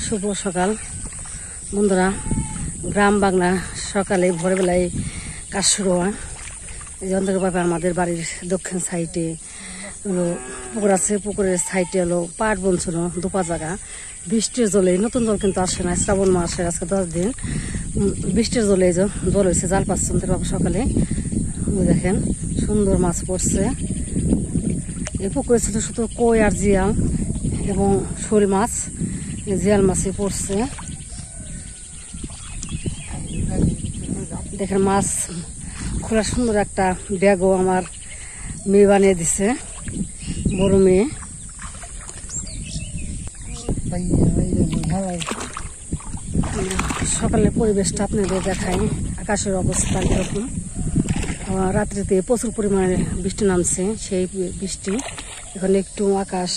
শুভ সকাল বন্ধুরা। গ্রাম বাংলা সকালে ভোরবেলায় কাজ শুরু হয়। এই যে অন্তর্ভাবে আমাদের বাড়ির দক্ষিণ সাইডে হলো পুকুর আছে, পুকুরের সাইডে হলো পাট বনছিল দুপা জায়গা। বৃষ্টির জলে, নতুন জল কিন্তু আসে না, শ্রাবণ মাসের আজকে 10 দিন বৃষ্টির জলে এই যে জল হয়েছে, জাল পাচ্ছে অন্তর্ভাবে সকালে। দেখেন সুন্দর মাছ পড়ছে। এই পুকুরে ছিল শুধু কই আর জিয়াল এবং শোল মাছ, জিয়াল মাছই পড়ছে। দেখেন মাছ খোলা সুন্দর একটা ব্যাগও আমার মেয়ে বানিয়ে দিছে, বড় মেয়ে। সকালের পরিবেশটা আপনাদের দেখাই। আকাশের অবস্থা এরকম, রাত্রিতে প্রচুর পরিমাণে বৃষ্টি নামছে, সেই বৃষ্টি এখন একটু আকাশ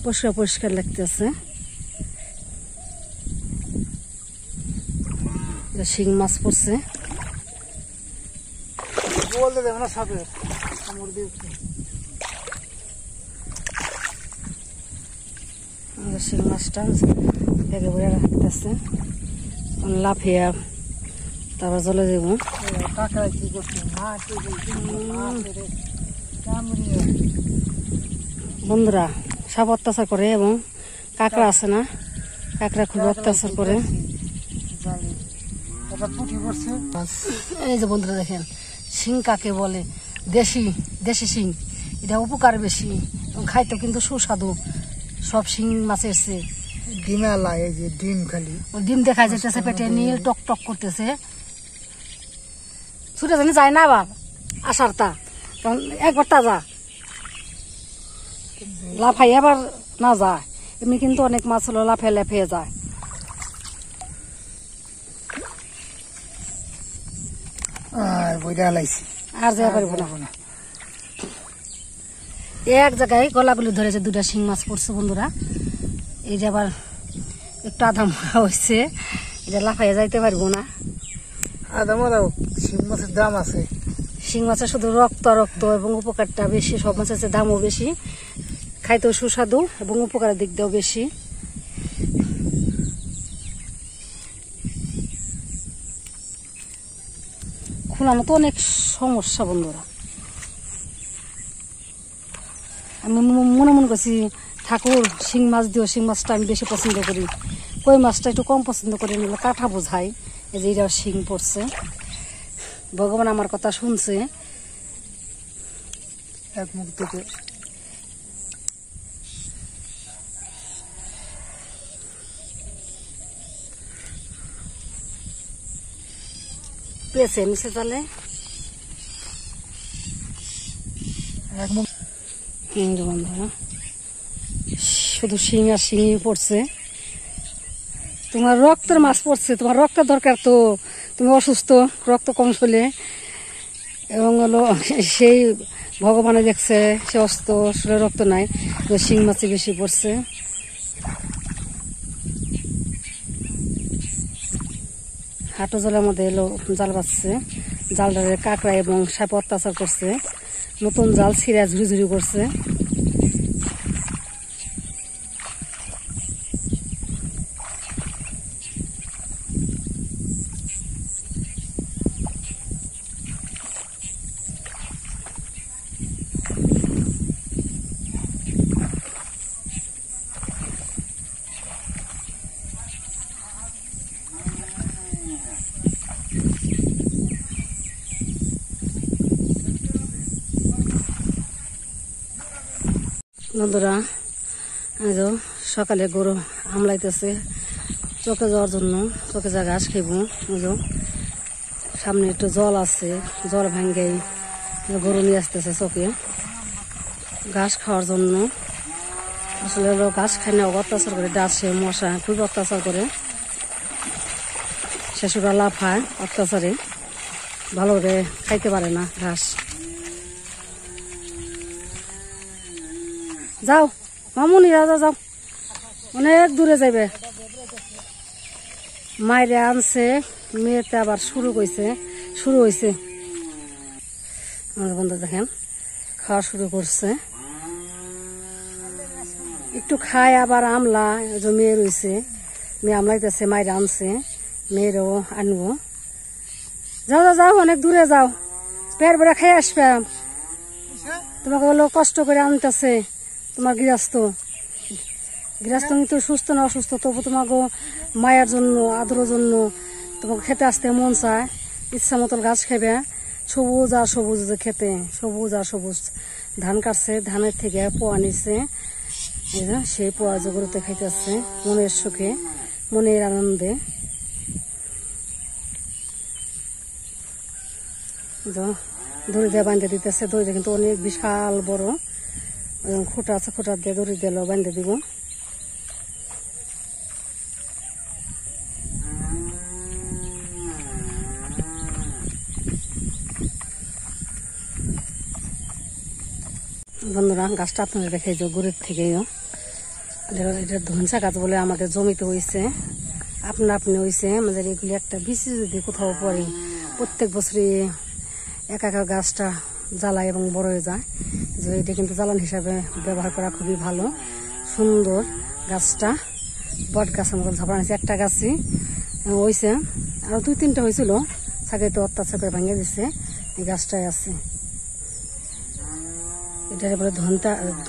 পরিষ্কার পরিষ্কার লাগতেছে। শিং মাছ পড়ছে, শিং মাছটা ব্যাগে ভরে রাখতেছে। লাফিয়া তারপর জলে দেবো। বন্ধুরা সাপ অত্যাচার করে এবং কাঁকড়া আছে না, কাঁকড়া খুব অত্যাচার করে। এই যে বন্ধুরা দেখেন শিং কাকে বলে, দেশি দেশি শিং। এটা উপকার বেশি এবং খাইতেও কিন্তু সুস্বাদু। সব শিং মাছের চেয়ে ডিমালা, এই যে ডিম খালি ডিম দেখা যাইতেছে, পেটে নীল টক টক করতেছে। ছুটে জানি যায় না বাপ আসার তা, কারণ একবার তাজা লাফাই আবার না যায়। এমনি কিন্তু অনেক মাছ হলো লাফে লাফিয়ে যায়। আর বইটা লাইছি আর যাই পারবো না। এক জায়গায় গলাগুলি ধরেছে, দুটা শিং মাছ পড়ছে বন্ধুরা। এই যে আবার একটু আধা মরা হয়েছে, এটা লাফাইয়া যাইতে পারবো না। আধা মরা শিং মাছের দাম আছে। শিং মাছের শুধু রক্ত রক্ত এবং উপকারটা বেশি, সব মাছের দামও বেশি, খাইতেও সুস্বাদু এবং উপকারের দিক দিয়েও বেশি। খোলানো তো অনেক সমস্যা বন্ধুরা। আমি মনে করছি ঠাকুর শিং মাছ দিও, শিং মাছটা আমি বেশি পছন্দ করি, কই মাছটা একটু কম পছন্দ করি, নিলে কাঁঠা বোঝাই। এই যে এটাও শিং পড়ছে, ভগবান আমার কথা শুনছে। এক মুখ থেকে পেয়েছে নিচে চালে এক মুখ। বন্ধুরা শুধু শিং আর শিঙই পড়ছে। তোমার রক্তের মাছ পড়ছে, তোমার রক্তের দরকার তো, তুমি অসুস্থ, রক্ত কম চলে এবং হলো সেই ভগবানে দেখছে সে অস্ত শরীরে রক্ত নাই, শিং মাছই বেশি পড়ছে। হাঁটু জলের মধ্যে এলো জাল বাজছে, জালটারে কাঁকড়া এবং সাপ অত্যাচার করছে, নতুন জাল ছিঁড়া ঝুড়ি ঝুড়ি করছে। বন্ধুরা সকালে গরু হামলাইতেছে চোখে যাওয়ার জন্য, চোখে যা ঘাস খাইব। সামনে একটু জল আছে, জল ভাঙ্গে গরু নিয়ে আসতেছে চোখে ঘাস খাওয়ার জন্য। আসলে ঘাস খাই না, অত্যাচার করে, ডাসে মশা খুব অত্যাচার করে, শেষুরা লাফায় অত্যাচারে, ভালো করে খাইতে পারে না ঘাস। যাও মামুনি, রাজা যাও, অনেক দূরে যাইবে। মায়েরা আনছে, মেয়েতে আবার শুরু হয়েছে। আমাদের বন্ধু দেখেন খাওয়া শুরু করছে, একটু খায় আবার আমলা জমিয়ে রয়েছে, মেয়ে আমলাইতেছে, মায়ের আনছে, মেয়েরও আনবো। যাও যাও যাও, অনেক দূরে যাও, পেট বেড়া খেয়ে আসবে। তোমাকে হলো কষ্ট করে আনতেছে তোমার গৃহস্থ কিন্তু সুস্থ না অসুস্থ, তবু তোমাকে মায়ের জন্য, আদরের জন্য তোমাকে খেতে আসতে মন চায়। ইচ্ছা মতন গাছ খাবে, সবুজ আর সবুজ খেতে, সবুজ আর সবুজ। ধান কাটছে, ধানের থেকে পোয়া নিচ্ছে, সেই পোয়া জগরুতে খাইতেছে মনের সুখে, মনের আনন্দে। দড়ি দিয়ে বাঁধে দিতেছে, দড়িটা কিন্তু অনেক বিশাল বড়, খুঁটা আছে, খুঁটা দিয়ে দড়ি দিয়ে বাঁধে দিব। বন্ধুরা, গাছটা আপনারা দেখে যে গুড়ের থেকে এটা ধনসা গাছ বলে আমাদের জমিতে হয়েছে, আপনা আপনি হয়েছে। আমাদের এগুলি একটা বিচি যদি কোথাও পড়ে, প্রত্যেক বছরই একা একা গাছটা জ্বালায় এবং বড় হয়ে যায়। যে এটা কিন্তু জ্বালান হিসাবে ব্যবহার করা খুবই ভালো, সুন্দর গাছটা। বট গাছের মতন ঝাপড়া হয়েছে, একটা গাছই হয়েছে, আরো 2-3টা হয়েছিল, ছাগে তো অত্যাচার করে ভেঙে দিচ্ছে, এই গাছটাই আছে। এটা বলে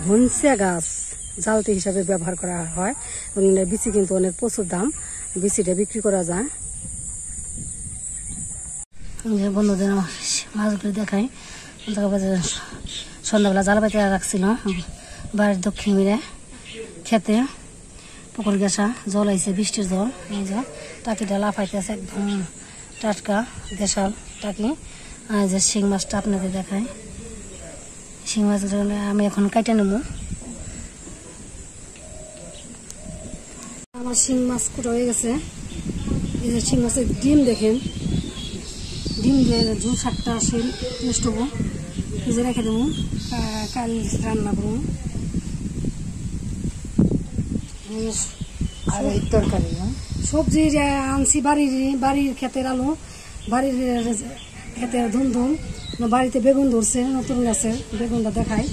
ধনসা গাছ, জ্বালতি হিসাবে ব্যবহার করা হয়। বিচি কিন্তু অনেক প্রচুর দাম, বিচিটা বিক্রি করা যায়। বন্ধুদের মাছগুলি দেখাই। সন্ধ্যাবেলা জাল পাইতে রাখছিল বাড়ির দক্ষিণ মিলে খেতে, পুকুর গেছা জল আইছে, বৃষ্টির জল। এই যে টাকিটা লাফাইতেছে, একদম টাটকা দেশাল টাকি। আর যে শিং মাছটা আপনাদের দেখাই, শিং মাছটা আমি এখন কাটে নেব। আমার শিং মাছ কুটা হয়ে গেছে। এই যে শিং মাছের ডিম দেখেন, ডিম দিয়ে 2-7টা শিল নষ্ট হবো, ভেজে রেখে দেবো, কাল রান্না করবো। আর এই তরকারি সবজি আনছি বাড়ির ক্ষেতের আলু, বাড়ির ক্ষেতের ধুমধুম, বাড়িতে বেগুন ধরছে, নতুন গাছের বেগুনটা দেখায়।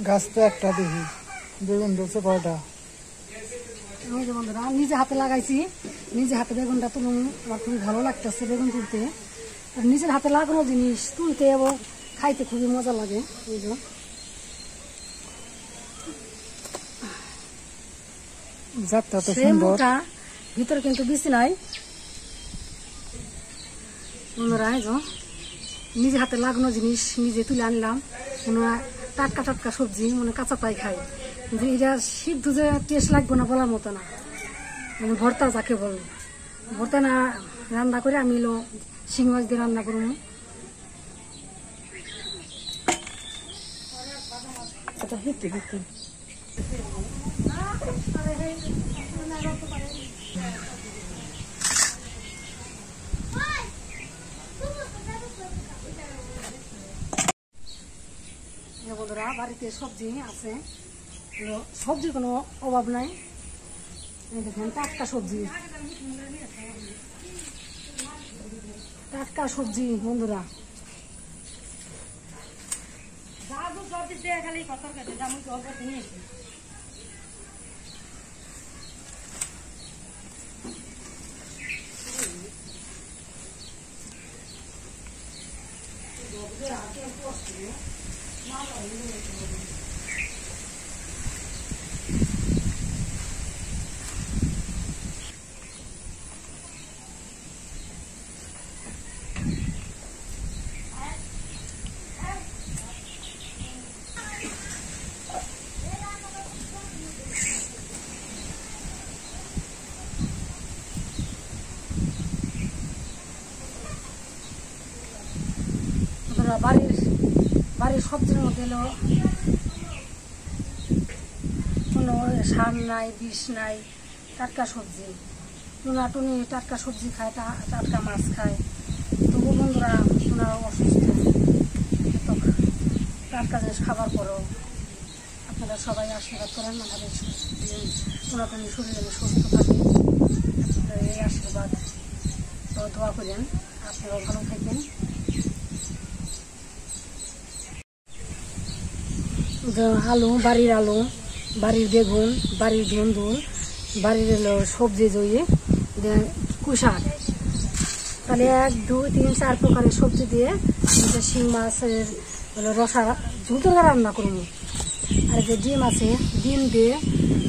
গাছ তো একটা দেখি, বেগুন ধরছে কয়টা। বন্ধুরা, নিজে হাতে লাগাইছি, নিজে হাতে বেগুনটা তুলুন, আমার খুবই ভালো লাগতেছে বেগুন তুলতে। আর নিজের হাতে লাগানো জিনিস তুলতে এবং খাইতে খুবই মজা লাগে। এই যে জাতটা তো সুন্দর, ভিতরে কিন্তু বিচি নাই। বন্ধুরা, এই যে নিজে হাতে লাগানো জিনিস নিজে তুলে আনলাম, টাটকা টাটকা সবজি, কাঁচা পাই খাই। কিন্তু এটা সিদ্ধ যে টেস্ট লাগবে না বলার মতো না, ভর্তা যাকে বল, ভর্তা না রান্না করে আমি শিং মাছ দিয়ে রান্না করবো। বন্ধুরা, বাড়িতে সবজি আছে, সবজির কোনো অভাব নাই। দেখেন টাটকা সবজি, টাটকা সবজি। বন্ধুরা, বাড়ির সবজির মধ্যে কোনো সার নাই, বিষ নাই, টাটকা সবজি। টুনি টাটকা সবজি খায়, টাটকা মাছ খায়। তবু বন্ধুরা, ওনারা অসুস্থ, টাটকা জিনিস খাবার পরেও আপনারা সবাই আশীর্বাদ করেন আমাদের পুরাতন শরীরে সুস্থ থাকে। আপনারা এই আশীর্বাদ দোয়া করেন, আপনারাও ভালো থাকবেন। আলু, বাড়ির বেগুন, বাড়ির ধুন্দুল, বাড়ির হলো সবজি জইয়ে কুশাক, তাহলে 1 2 3 4 প্রকারের সবজি দিয়ে শিং মাছের হলো রসা ঝুল রান্না করবো। আর যে ডিম আছে, ডিম দিয়ে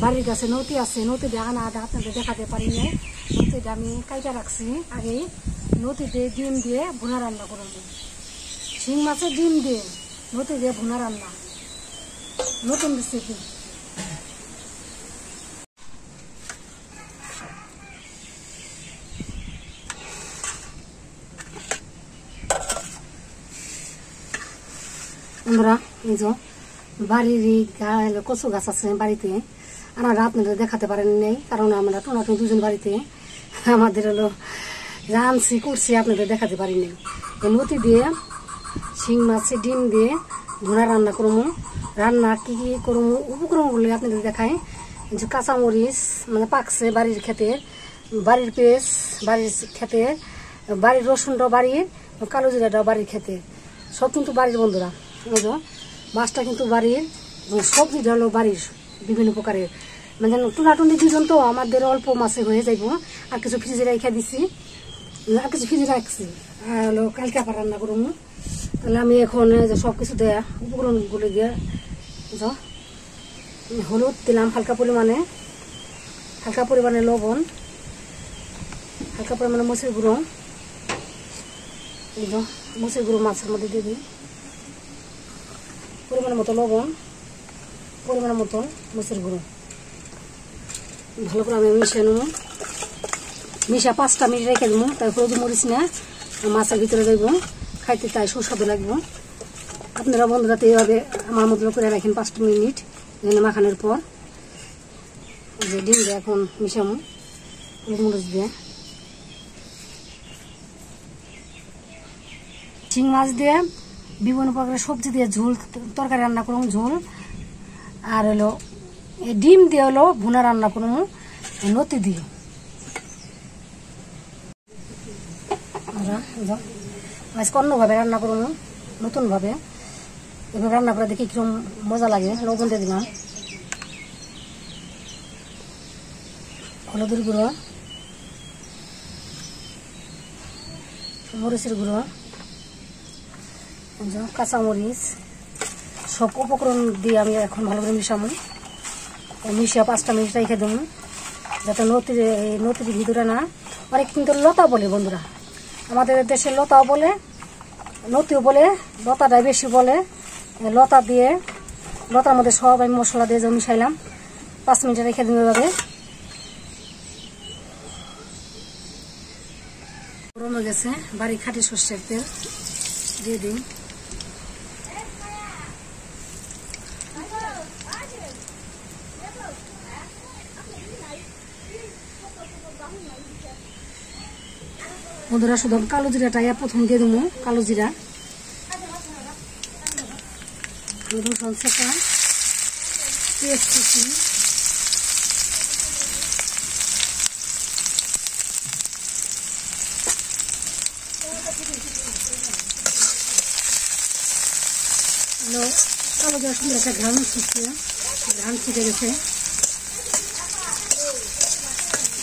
বাড়ির কাছে নতি আছে, নতি দিয়ে আটা আপনাদের দেখাতে পারি না, নতিটা আমি কাইটা রাখছি আগেই, নতিতে ডিম দিয়ে ভুনা রান্না করবো। শিং মাছের ডিম দিয়ে নতি দিয়ে ভুনা রান্না, নতুন রেসিপি। আমরা এই যে বাড়ির কচু গাছ আছে বাড়িতে, আমরা আপনাদের দেখাতে পারেন নাই, কারণ আমরা টোনাটুন দুজন বাড়িতে, আমাদের হলো রাঁধছি করছি, আপনাদের দেখাতে পারি নাই। নতি দিয়ে শিং মাছের ডিম দিয়ে ভুনা রান্না করবো। রান্না কি কি করবো উপকরণগুলো আপনাদের দেখাই। যে কাঁচামরিচ মানে পাকছে বাড়ির ক্ষেতের, বাড়ির পেঁয়াজ বাড়ির ক্ষেতের, বাড়ির রসুনটাও বাড়ির, কালো জিরাটাও বাড়ির ক্ষেতের, সব কিন্তু বাড়ির বন্ধুরা। মাছটা কিন্তু বাড়ির, সবজিটা হলো বাড়ির বিভিন্ন প্রকারের, মানে টুনাটুনি দুজন তো আমাদের অল্প মাছে হয়ে যাইব। আর কিছু ফ্রিজে রেখে দিছি, আর কিছু ফ্রিজে রাখছি, আর হলো কালকে আবার রান্না করবো। তাহলে আমি এখন সব কিছু দেয়া উপকরণগুলো দিয়ে হলুদ দিলাম হালকা পরিমাণে লবণ, হালকা পরিমাণে মরিচের গুঁড়ো, এই মরিচের গুঁড়ো মাছের মধ্যে দিয়ে দিই, পরিমাণ মতো লবণ, পরিমাণ মতো মরিচের গুঁড়ো, ভালো করে আমি মিশিয়ে নেব। মিশা 5টা মিনিট রেখে দেবো, তাই হলুদ মরিচ না মাছের ভিতরে দেবো, খাইতে তাই সুস্বাদু লাগবে। আপনারা বন্ধুরা তো এইভাবে আমার মতো করে রাখেন 5 মিনিট মাখানোর পর। যে ডিম দিয়ে এখন মিশাবো হলুদ মরিচ দিয়ে। শিং মাছ দিয়ে বিভিন্ন প্রকারের সবজি দিয়ে ঝোল তরকারি রান্না করবো, ঝোল। আর হলো এই ডিম দিয়ে হলো ভুনা রান্না করবো নতি দিয়ে। আজকে অন্যভাবে রান্না করবো, নতুনভাবে। এভাবে রান্না করে দেখি কিরকম মজা লাগে। লবণ দিয়ে দিলাম, হলুদের গুঁড়ো, মরিচের গুঁড়ো, কাঁচামরিচ, সব উপকরণ দিয়ে আমি এখন ভালো করে মিশাবো। মিশিয়ে 5টা মিনিট রেখে দেবো, যাতে নতির ভিতরে না, অনেক কিন্তু লতা বলে বন্ধুরা, আমাদের দেশে লতাও বলে, নতিও বলে, লতাটাই বেশি বলে। লতা দিয়ে, লতার মধ্যে সব আমি মশলা দিয়ে মিশাইলাম, 5 মিনিট রেখে দিতে হবে। গরম হয়ে গেছে, বাড়ি খাঁটি সর্ষের তেল দিয়ে দিই। বন্ধুরা শুধু কালো জিরাটা প্রথম দিয়ে দেবো, কালো জিরা, রসুন ছেঁচা, পেঁয়াজ কুচি, কালো জিরা সুন্দর একটা ঘ্রাণ ছিটে গেছে।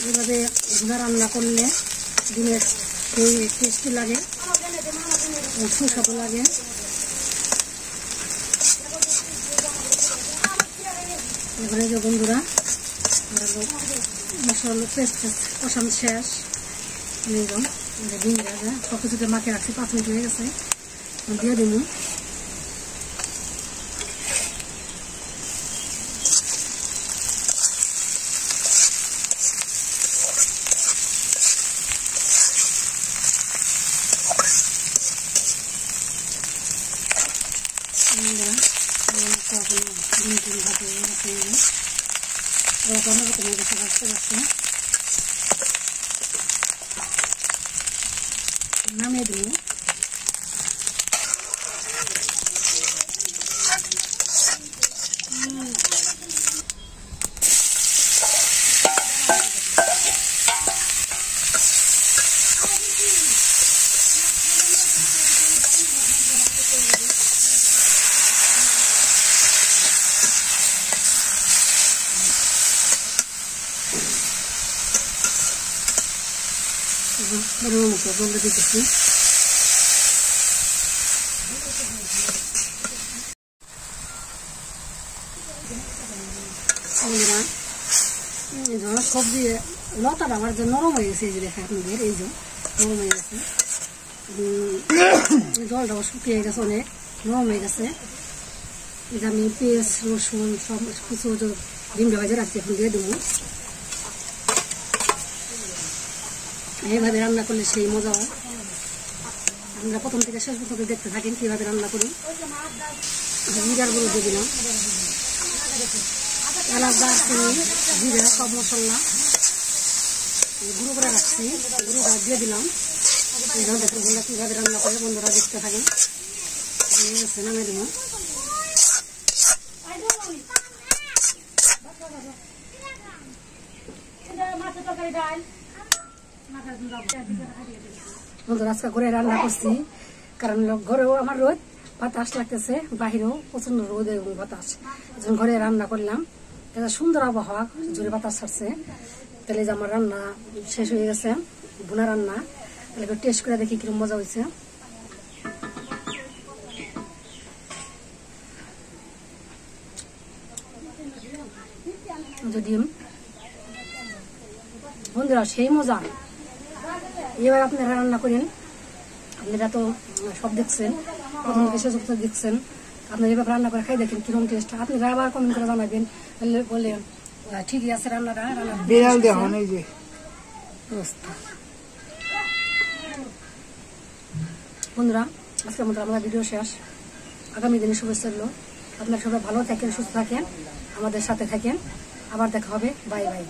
এভাবে ভুনা রান্না করলে ডিমের টেস্টি লাগে, সুস্বাদু লাগে। এবারে যে বন্ধুরা মশলা পেস্ট কষানো শেষ, ডিম দেওয়া সব কিছুতে মাখিয়ে রাখছি, 5 মিনিট হয়ে গেছে, দিয়ে দিব। নামিয়ে দেবো। পরিমাণ মতো জল দিতেছি। সবজি লতাটা আমার যে নরম হয়ে গেছে, এই যে দেখা আপনাদের এই যে নরম হয়ে গেছে, জলটাও শুকিয়ে গেছে, অনেক নরম হয়ে গেছে। এই যে আমি পেঁয়াজ রসুন সব কিছু ডিম ভাজে রাখছি, এখন দিয়ে দেবো। এইভাবে রান্না করলে সেই মজা হয়। আমরা প্রথম থেকে শেষ পর্যন্ত দেখতে থাকেন কীভাবে রান্না করি। জিরার গুঁড়ো দিয়ে দিলাম, এলাচ দারচিনি জিরা সব মশলা গুঁড়ো করে রাখছি, গুঁড়োটা দিয়ে দিলাম। এইভাবে দেখুন বন্ধুরা কীভাবে রান্না করে, বন্ধুরা দেখতে থাকেন। নামে দেবো। বন্ধুরা আজকে ঘরে রান্না করছি, কারণ ঘরেও আমার রোদ বাতাস লাগতেছে, বাহিরেও প্রচন্ড রোদ এবং বাতাস, যখন ঘরে রান্না করলাম এটা সুন্দর আবহাওয়া, জোরে বাতাস ছাড়ছে। তাহলে যে আমার রান্না শেষ হয়ে গেছে, ভুনা রান্না। তাহলে টেস্ট করে দেখি কিরকম মজা হয়েছে। ডিম বন্ধুরা সেই মজা। এবার আপনারা রান্না করেন, আপনারা তো সব দেখছেন, প্রথম থেকে শেষ পর্যন্ত দেখছেন। আপনারা এবার রান্না করে খাই দেখেন কিরকম টেস্ট। আপনারা আবার কমেন্ট করে জানাবেন, বলে ঠিকই আছে রান্নাটা। বন্ধুরা আজকের মতো আমাদের ভিডিও শেষ। আগামী দিনে শুভেচ্ছা রইল। আপনারা সবাই ভালো থাকেন, সুস্থ থাকেন, আমাদের সাথে থাকেন। আবার দেখা হবে। Bye bye.